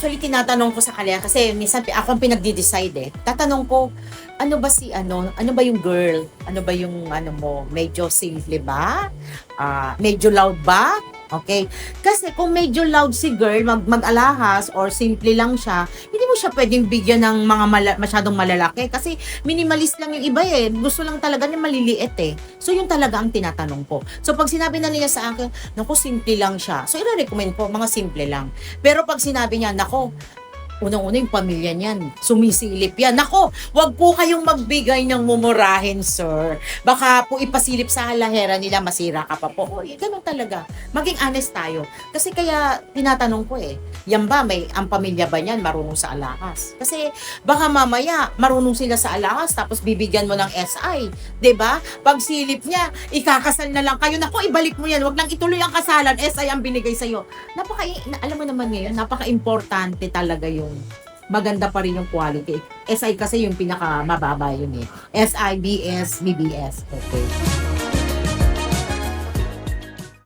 Actually, tinatanong ko sa kanila kasi minsan ako ang pinagde-decide eh. Tatanong ko, ano ba yung girl? Ano ba yung ano mo? Medyo simple ba? Medyo loud ba? Okay? Kasi kung medyo loud si girl, mag-alahas or simple lang siya, hindi mo siya pwedeng bigyan ng mga masyadong malalaki kasi minimalist lang yung iba eh. Gusto lang talaga niya maliliit eh. So yun talaga ang tinatanong ko. So pag sinabi na niya sa akin, naku, simple lang siya. So i-recommend ko, mga simple lang. Pero pag sinabi niya, nako, unang-una yung pamilya niyan, sumisilip yan. Nako, wag po kayong magbigay ng mumurahin, sir. Baka po ipasilip sa halahera nila, masira ka pa po. O, ganun talaga. Maging honest tayo. Kasi kaya tinatanong ko eh, yan ba, ang pamilya ba niyan marunong sa alahas? Kasi baka mamaya, marunong sila sa alahas, tapos bibigyan mo ng SI. 'Di ba? Pag silip niya, ikakasal na lang kayo. Nako, ibalik mo yan. Wag nang ituloy ang kasalan, SI ang binigay sa'yo. Alam mo naman ngayon, napaka-importante talaga yung maganda pa rin yung quality. SI kasi yung pinaka mababa yun eh. SI, BS, BBS. Okay.